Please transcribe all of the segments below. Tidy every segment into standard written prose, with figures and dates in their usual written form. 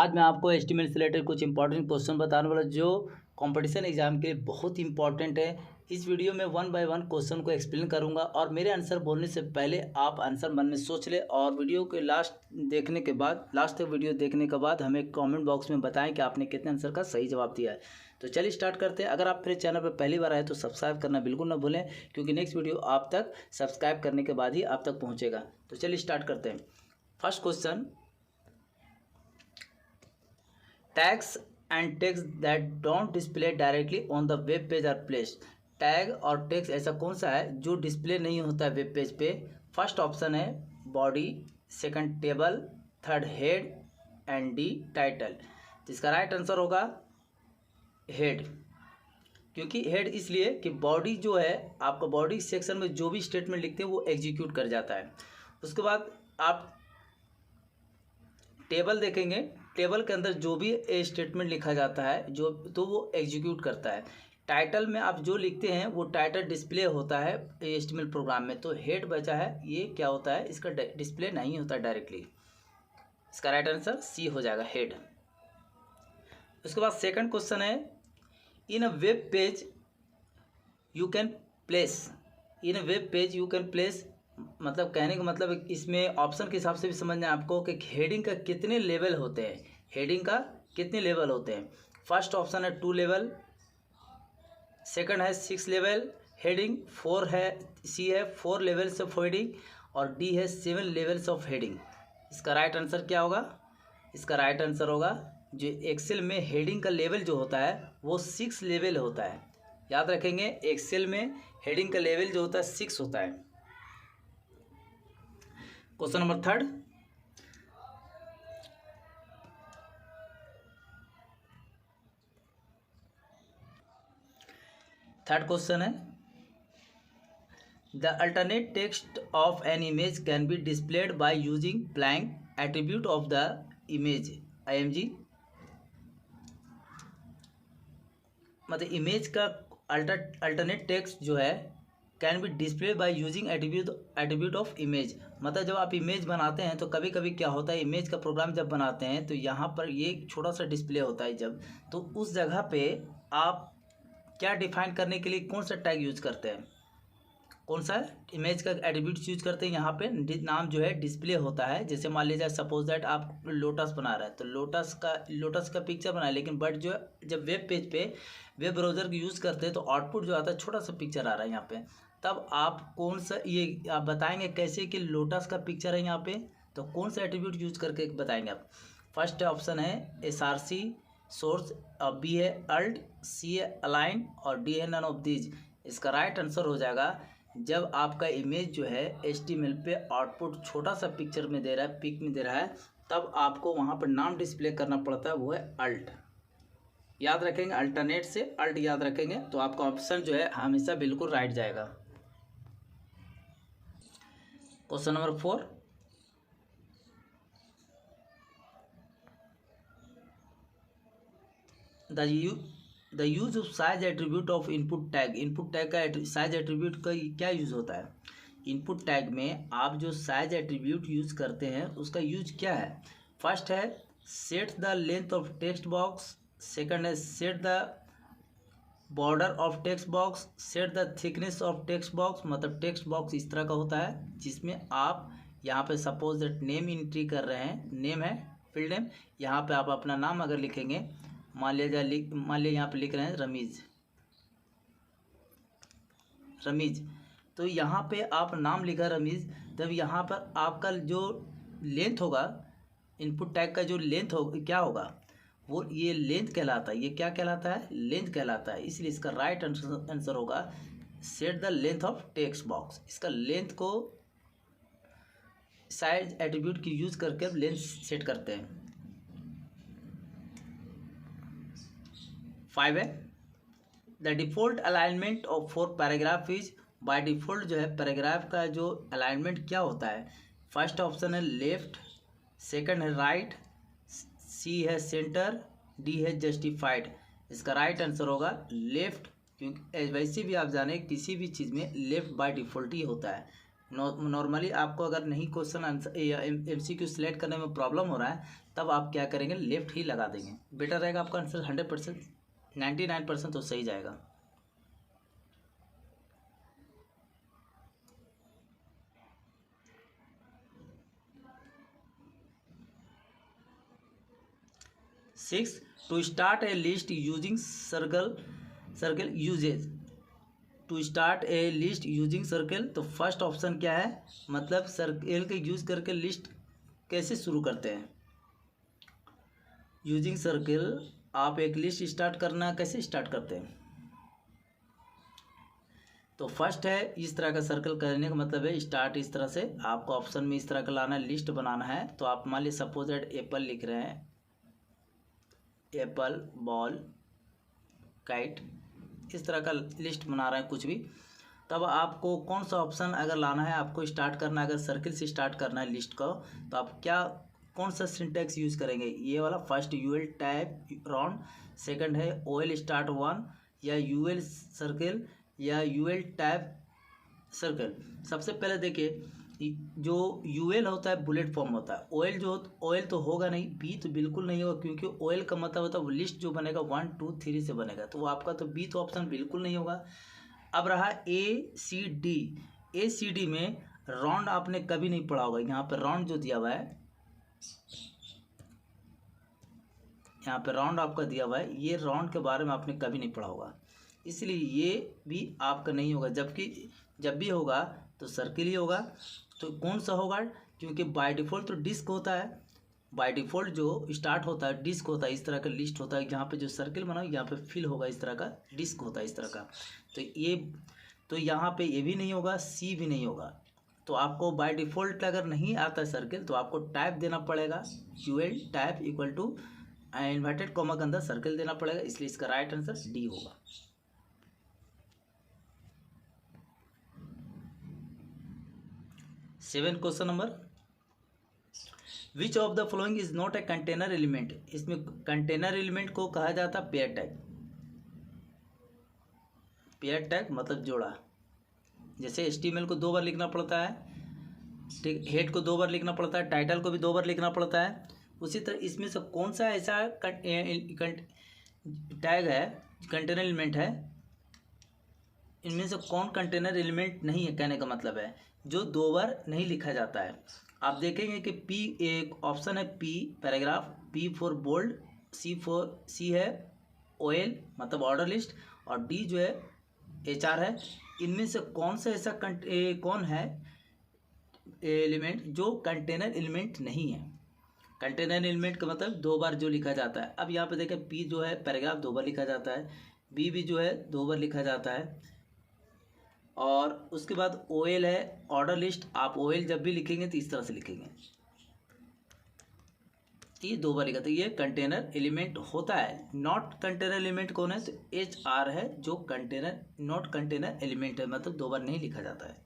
आज मैं आपको एस्टीमेट से रिलेटेड कुछ इंपॉर्टेंट क्वेश्चन बताने वाला जो कंपटीशन एग्जाम के लिए बहुत इंपॉर्टेंट है। इस वीडियो में वन बाय वन क्वेश्चन को एक्सप्लेन करूंगा और मेरे आंसर बोलने से पहले आप आंसर मन में सोच ले और वीडियो के लास्ट तक वीडियो देखने के बाद हमें कमेंट बॉक्स में बताएं कि आपने कितने आंसर का सही जवाब दिया है। तो चलिए स्टार्ट करते हैं। अगर आप मेरे चैनल पर पहली बार आए तो सब्सक्राइब करना बिल्कुल ना भूलें, क्योंकि नेक्स्ट वीडियो आप तक सब्सक्राइब करने के बाद ही आप तक पहुँचेगा। तो चलिए स्टार्ट करते हैं। First question, tags and text that don't display directly on the web page are placed। Tag और टेक्स्ट ऐसा कौन सा है जो डिस्प्ले नहीं होता है वेब पेज पे? फर्स्ट ऑप्शन है body, second table, third head and D title. तो इसका राइट आंसर होगा हेड, क्योंकि हेड इसलिए कि बॉडी जो है आपका बॉडी सेक्शन में जो भी स्टेटमेंट लिखते हैं वो एग्जीक्यूट कर जाता है। उसके बाद आप टेबल देखेंगे, टेबल के अंदर जो भी स्टेटमेंट लिखा जाता है जो तो वो एग्जीक्यूट करता है। टाइटल में आप जो लिखते हैं वो टाइटल डिस्प्ले होता है एचटीएमएल प्रोग्राम में। तो हेड बचा है, ये क्या होता है, इसका डिस्प्ले नहीं होता डायरेक्टली। इसका राइट आंसर सी हो जाएगा, हेड। उसके बाद सेकंड क्वेश्चन है, in a web page you can place, मतलब कहने का मतलब इसमें ऑप्शन के हिसाब से भी समझना है आपको कि हेडिंग का कितने लेवल होते हैं। हेडिंग का कितने लेवल होते हैं? फर्स्ट ऑप्शन है 2 लेवल, सेकंड है 6 लेवल हेडिंग, 4 है सी है 4 लेवल्स ऑफ हेडिंग और डी है 7 लेवल्स ऑफ हेडिंग। इसका राइट आंसर क्या होगा? इसका राइट आंसर होगा जो एक्सेल में हेडिंग का लेवल जो होता है वो 6 लेवल होता है। याद रखेंगे, एक्सेल में हेडिंग का लेवल जो होता है 6 होता है। क्वेश्चन नंबर थर्ड, क्वेश्चन है, the alternate text of an image can be displayed by using blank attribute of the image IMG। मतलब इमेज का अल्टरनेट टेक्स्ट जो है can be display by using attribute of image. मतलब जब आप image बनाते हैं तो कभी कभी क्या होता है, इमेज का प्रोग्राम जब बनाते हैं तो यहाँ पर ये छोटा सा डिस्प्ले होता है जब, तो उस जगह पे आप क्या डिफाइन करने के लिए कौन सा टैग यूज करते हैं, कौन सा इमेज का एट्रीब्यूट यूज करते हैं? यहाँ पे नाम जो है डिस्प्ले होता है। जैसे मान लीजिए सपोज दैट आप लोटस बना रहे हैं तो लोटस का पिक्चर बनाए, लेकिन बट जो है जब वेब पेज पे वेब ब्राउज़र का यूज़ करते हैं तो आउटपुट जो आता है छोटा सा पिक्चर आ रहा है यहाँ पे। तब आप कौन सा, ये आप बताएंगे कैसे कि लोटस का पिक्चर है यहाँ पे, तो कौन सा एट्रीब्यूट यूज करके बताएंगे आप? फर्स्ट ऑप्शन है SRC सोर्स, और बी है अल्ट, सी है अलाइन और डी है नन ऑफ दीज। इसका राइट आंसर हो जाएगा जब आपका इमेज जो है HTML पे आउटपुट छोटा सा पिक्चर में दे रहा है, पिक में दे रहा है, तब आपको वहाँ पर नाम डिस्प्ले करना पड़ता है, वो है अल्ट। याद रखेंगे, अल्टरनेट से अल्ट याद रखेंगे तो आपका ऑप्शन जो है हमेशा बिल्कुल राइट जाएगा। Question number 4, the use of size attribute of input tag. Input tag का साइज एट्रीब्यूट का क्या यूज होता है? इनपुट टैग में आप जो साइज एट्रीब्यूट यूज करते हैं उसका यूज क्या है? फर्स्ट है set the length of text box, second है set the border of text box, set the thickness of text box. मतलब टेक्स्ट बॉक्स इस तरह का होता है जिसमें आप यहाँ पे सपोज दैट नेम एंट्री कर रहे हैं, नेम है फील्ड नेम, यहाँ पे आप अपना नाम अगर लिखेंगे, मान लिया यहाँ पे लिख रहे हैं रमीज, तो यहाँ पे आप नाम लिखा रमीज, तब यहाँ पर आपका जो लेंथ होगा इनपुट टैग का जो लेंथ होगा क्या होगा, वो ये लेंथ कहलाता है। ये क्या कहलाता है? लेंथ कहलाता है। इसलिए इसका राइट आंसर होगा set the length of text box. इसका लेंथ को साइज एट्रीब्यूट की यूज करके लेंथ सेट करते हैं। 5 है, the default alignment of for paragraph is, by default जो है पैराग्राफ का जो अलाइनमेंट क्या होता है? फर्स्ट ऑप्शन है लेफ्ट, सेकंड है राइट, सी है सेंटर, डी है जस्टिफाइड। इसका राइट आंसर होगा लेफ्ट, क्योंकि वैसे भी आप जाने किसी भी चीज़ में लेफ्ट बाय डिफ़ॉल्ट ही होता है। नॉर्मली आपको अगर नहीं क्वेश्चन आंसर या MCQ सिलेक्ट करने में प्रॉब्लम हो रहा है, तब आप क्या करेंगे, लेफ्ट ही लगा देंगे, बेटर रहेगा। आपका आंसर 100%, 99% तो सही जाएगा। Six, to start a list using circle uses. To start a list using circle, तो फर्स्ट ऑप्शन क्या है, मतलब सर्कल के यूज करके लिस्ट कैसे शुरू करते हैं। यूजिंग सर्कल, आप एक लिस्ट स्टार्ट करना कैसे स्टार्ट करते हैं। तो फर्स्ट है इस तरह का सर्कल करने का मतलब है स्टार्ट इस तरह से, आपको ऑप्शन में इस तरह का लाना है, लिस्ट बनाना है। तो आप मान लीजिए सपोज दैट एप्पल लिख रहे हैं, एप्पल, बॉल, काइट, इस तरह का लिस्ट बना रहे हैं कुछ भी। तब आपको कौन सा ऑप्शन अगर लाना है, आपको स्टार्ट करना है, अगर सर्किल से स्टार्ट करना है लिस्ट को, तो आप क्या कौन सा सिंटैक्स यूज़ करेंगे, ये वाला first UL type round, second है ओएल स्टार्ट वन, या यूएल सर्किल, या यूएल टाइप सर्कल। सबसे पहले देखिए, जो यूएल होता है बुलेट फॉर्म होता है, ओएल तो होगा नहीं, बी तो बिल्कुल नहीं होगा, क्योंकि ओएल का मतलब होता है लिस्ट जो बनेगा 1 2 3 से बनेगा, तो वो आपका तो बी तो ऑप्शन बिल्कुल नहीं होगा। अब रहा ए सी डी में राउंड आपने कभी नहीं पढ़ा होगा। यहाँ पर राउंड जो दिया हुआ है, यहाँ पे राउंड आपका दिया हुआ है, ये राउंड के बारे में आपने कभी नहीं पढ़ा होगा, इसलिए ये भी आपका नहीं होगा। जबकि जब भी होगा तो सर्किल ही होगा। तो कौन सा होगा, क्योंकि बाय डिफ़ॉल्ट तो डिस्क होता है, बाय डिफ़ॉल्ट जो स्टार्ट होता है डिस्क होता है, इस तरह का लिस्ट होता है। यहाँ पे जो सर्किल बना यहाँ पे फिल होगा, इस तरह का डिस्क होता है इस तरह का। तो यहाँ पे ये भी नहीं होगा, सी भी नहीं होगा। तो आपको बाय डिफ़ॉल्ट अगर नहीं आता है सर्किल, तो आपको टाइप देना पड़ेगा, UL type equal to inverted comma के अंदर सर्किल देना पड़ेगा, इसलिए इसका राइट आंसर डी होगा। Seven question number, which of the following is not a container element. इसमें कंटेनर एलिमेंट को कहा जाता है पेयर टैग। पेयर टैग मतलब जोड़ा। जैसे HTML को 2 बार लिखना पड़ता है, ठीक, हेड को 2 बार लिखना पड़ता है, टाइटल को भी 2 बार लिखना पड़ता है, उसी तरह इसमें से कौन सा ऐसा टैग है, कंटेनर एलिमेंट है, इनमें से कौन कंटेनर एलिमेंट नहीं है, कहने का मतलब है जो 2 बार नहीं लिखा जाता है। आप देखेंगे कि पी एक ऑप्शन है, P paragraph, P for bold, C है ओएल मतलब ऑर्डर लिस्ट, और डी जो है HR है। इनमें से कौन सा ऐसा कौन है एलिमेंट जो कंटेनर एलिमेंट नहीं है। कंटेनर एलिमेंट का मतलब 2 बार जो लिखा जाता है। अब यहाँ पे देखें, पी जो है पैराग्राफ 2 बार लिखा जाता है, बी भी जो है 2 बार लिखा जाता है, और उसके बाद ओएल है ऑर्डर लिस्ट। आप ओएल जब भी लिखेंगे तो इस तरह से लिखेंगे, ये 2 बार लिखा, तो ये कंटेनर एलिमेंट होता है। नॉट कंटेनर एलिमेंट कौन है, तो HR है, जो कंटेनर नॉट कंटेनर एलिमेंट है, मतलब 2 बार नहीं लिखा जाता है।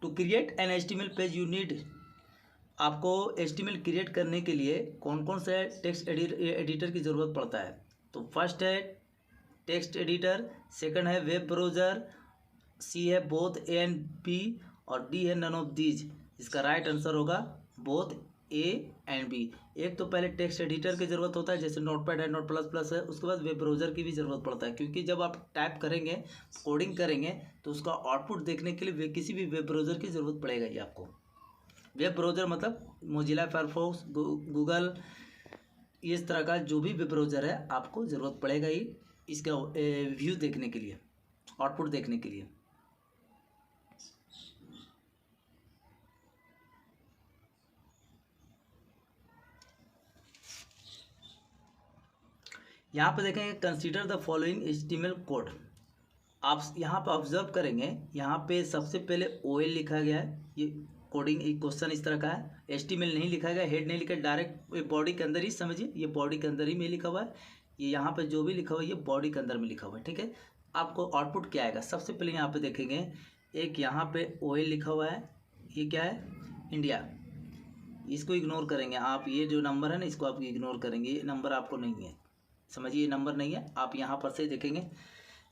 To create an HTML page you need, आपको HTML क्रिएट करने के लिए कौन कौन से टेक्स्ट एडिटर की ज़रूरत पड़ता है। तो फर्स्ट है टेक्स्ट एडिटर, सेकंड है वेब ब्राउज़र, सी है बोथ A एंड B, और डी है नन ऑफ दीज। इसका राइट आंसर होगा बोथ A एंड B। एक तो पहले टेक्स्ट एडिटर की ज़रूरत होता है, जैसे नोटपैड है, नोट प्लस प्लस है, उसके बाद वेब ब्राउज़र की भी ज़रूरत पड़ता है, क्योंकि जब आप टाइप करेंगे, कोडिंग करेंगे, तो उसका आउटपुट देखने के लिए किसी भी वेब ब्राउज़र की ज़रूरत पड़ेगा ही आपको। वेब ब्राउज़र मतलब मोजिला फायरफॉक्स, गूगल, इस तरह का जो भी वेब ब्राउज़र है आपको ज़रूरत पड़ेगा ही इसका व्यू देखने के लिए, आउटपुट देखने के लिए। यहाँ पे देखेंगे consider the following HTML code. आप यहाँ पे ऑब्जर्व करेंगे, यहाँ पे सबसे पहले OL लिखा गया है, ये कोडिंग एक क्वेश्चन इस तरह का है। HTML नहीं लिखा गया, हेड नहीं लिखा, डायरेक्ट बॉडी के अंदर ही समझिए, ये बॉडी के अंदर ही में लिखा हुआ है, ये यहाँ पे जो भी लिखा हुआ है ये बॉडी के अंदर में लिखा हुआ है, ठीक है। आपको आउटपुट क्या आएगा, सबसे पहले यहाँ पे देखेंगे, एक यहाँ पे OL लिखा हुआ है, ये क्या है, इंडिया, इसको इग्नोर करेंगे आप, ये जो नंबर है ना इसको आप इग्नोर करेंगे, ये नंबर आपको नहीं है, समझिए ये नंबर नहीं है। आप यहाँ पर से देखेंगे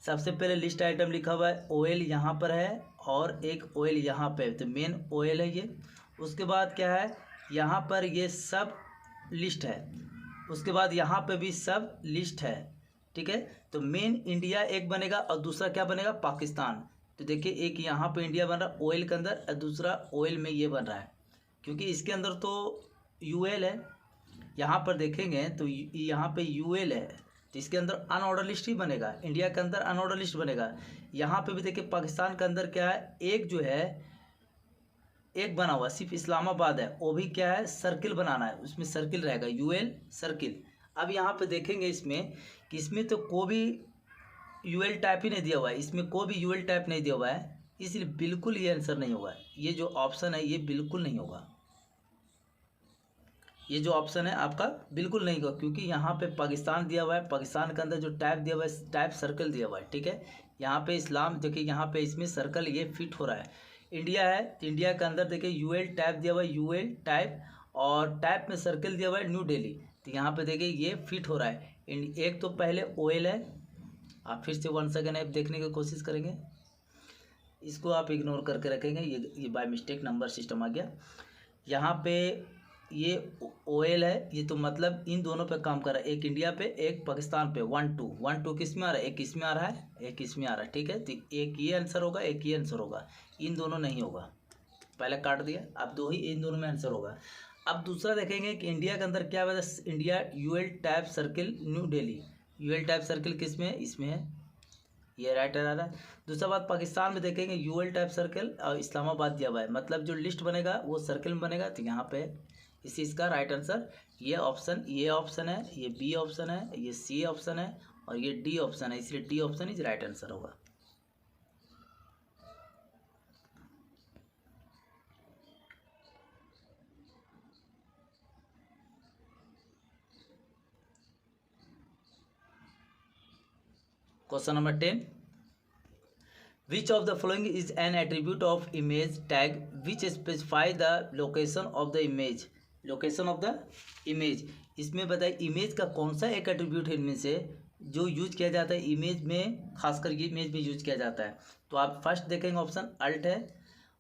सबसे पहले लिस्ट आइटम लिखा हुआ है, ऑयल यहाँ पर है और एक ऑयल यहाँ पे, तो मेन ऑयल है ये। उसके बाद क्या है, यहाँ पर ये सब लिस्ट है। उसके बाद यहाँ पे भी सब लिस्ट है, ठीक है। तो मेन इंडिया एक बनेगा और दूसरा क्या बनेगा, पाकिस्तान। तो देखिए एक यहाँ पे इंडिया बन रहा है ऑयल के अंदर और दूसरा ऑयल में ये बन रहा है, क्योंकि इसके अंदर तो यूएल है। यहाँ पर देखेंगे तो यहाँ पे यूएल है, तो इसके अंदर अनऑर्डर लिस्ट ही बनेगा, इंडिया के अंदर अनऑर्डर लिस्ट बनेगा। यहाँ पे भी देखिए पाकिस्तान के अंदर क्या है, एक जो है एक बना हुआ सिर्फ इस्लामाबाद है, वो भी क्या है, सर्किल बनाना है, उसमें सर्किल रहेगा, यूएल सर्किल। अब यहाँ पे देखेंगे इसमें कि इसमें तो कोई भी यूएल टाइप ही नहीं दिया हुआ है, इसमें कोई भी यूएल टाइप नहीं दिया हुआ है, इसलिए बिल्कुल ये आंसर नहीं होगा। ये जो ऑप्शन है ये बिल्कुल नहीं होगा, ये जो ऑप्शन है आपका बिल्कुल नहीं होगा, क्योंकि यहाँ पे पाकिस्तान दिया हुआ है, पाकिस्तान के अंदर जो टाइप दिया हुआ है टाइप सर्कल दिया हुआ है, ठीक है। यहाँ पे इस्लाम देखिए, यहाँ पे इसमें सर्कल ये फिट हो रहा है। इंडिया है तो इंडिया के अंदर देखिए यूएल टाइप दिया हुआ है, यूएल टाइप, और टाइप में सर्कल दिया हुआ है न्यू दिल्ली, तो यहाँ पे देखिए ये फिट हो रहा है। एक तो पहले ऑयल है, आप फिर से 1 सेकेंड ऐप देखने की कोशिश करेंगे, इसको आप इग्नोर करके रखेंगे, ये बाय मिस्टेक नंबर सिस्टम आ गया। यहाँ पे ये ऑयल है, ये तो मतलब इन दोनों पे काम कर रहा है, एक इंडिया पे एक पाकिस्तान पे, 1 2 किस में आ रहा है, एक इसमें आ रहा है एक इसमें आ रहा है, ठीक है। तो एक ये आंसर होगा एक ये आंसर होगा, इन दोनों नहीं होगा, पहले काट दिया, अब दो ही इन दोनों में आंसर होगा। अब दूसरा देखेंगे कि इंडिया के अंदर क्या है, India UL type circle New Delhi, UL type circle किस में है, इसमें है, ये राइट आ रहा है। दूसरा बात पाकिस्तान में देखेंगे यूएल टाइप सर्किल और इस्लामाबाद दिया हुआ है, मतलब जो लिस्ट बनेगा वो सर्किल में बनेगा, तो यहाँ पे इसी इसका राइट आंसर ये ऑप्शन है, ये बी ऑप्शन है, ये सी ऑप्शन है और ये डी ऑप्शन है, इसलिए D option is right answer होगा। Question number 10, which of the following is an attribute of image tag which specify the location of the image, location of the image. इसमें बताइए image का कौन सा एक attribute है इनमें से जो यूज किया जाता है इमेज में, खासकर ये इमेज में यूज किया जाता है। तो आप फर्स्ट देखेंगे ऑप्शन अल्ट है,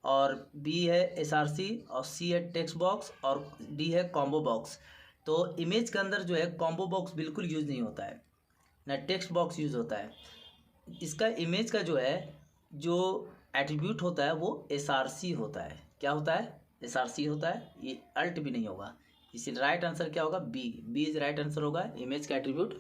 और बी है एसआरसी, और सी है टेक्स्ट बॉक्स, और डी है कॉम्बो बॉक्स। तो इमेज के अंदर जो है कॉम्बो बॉक्स बिल्कुल यूज नहीं होता है, ना टेक्स्ट बॉक्स यूज होता है। इसका इमेज का जो है जो एट्रीब्यूट होता है वो एसआरसी होता है। क्या होता है, एसआरसी होता है, ये अल्ट भी नहीं होगा, इसलिए राइट आंसर क्या होगा, बी इज राइट आंसर होगा इमेज का एट्रीब्यूट।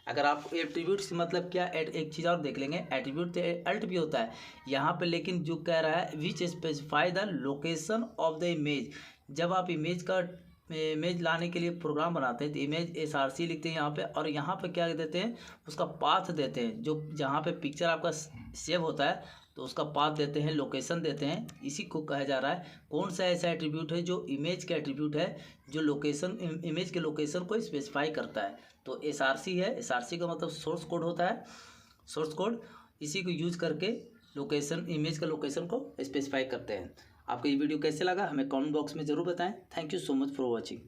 अगर आप एट्रीब्यूट से मतलब क्या, एक चीज़ और देख लेंगे, एट्रीब्यूट तो अल्ट भी होता है यहाँ पे, लेकिन जो कह रहा है which specify the location of the image. जब आप इमेज लाने के लिए प्रोग्राम बनाते हैं तो इमेज एसआरसी लिखते हैं यहाँ पे, और यहाँ पे क्या देते हैं, उसका पाथ देते हैं, जो जहाँ पे पिक्चर आपका सेव होता है तो उसका पाथ देते हैं, लोकेशन देते हैं। इसी को कहा जा रहा है कौन सा ऐसा एट्रीब्यूट है जो इमेज का एट्रीब्यूट है, जो लोकेशन इमेज के लोकेशन को स्पेसिफाई करता है। तो एसआरसी है, एसआरसी का मतलब सोर्स कोड होता है, सोर्स कोड, इसी को यूज करके लोकेशन, इमेज का लोकेशन को स्पेसिफाई करते हैं। आपको ये वीडियो कैसे लगा हमें कमेंट बॉक्स में ज़रूर बताएं। Thank you so much for watching.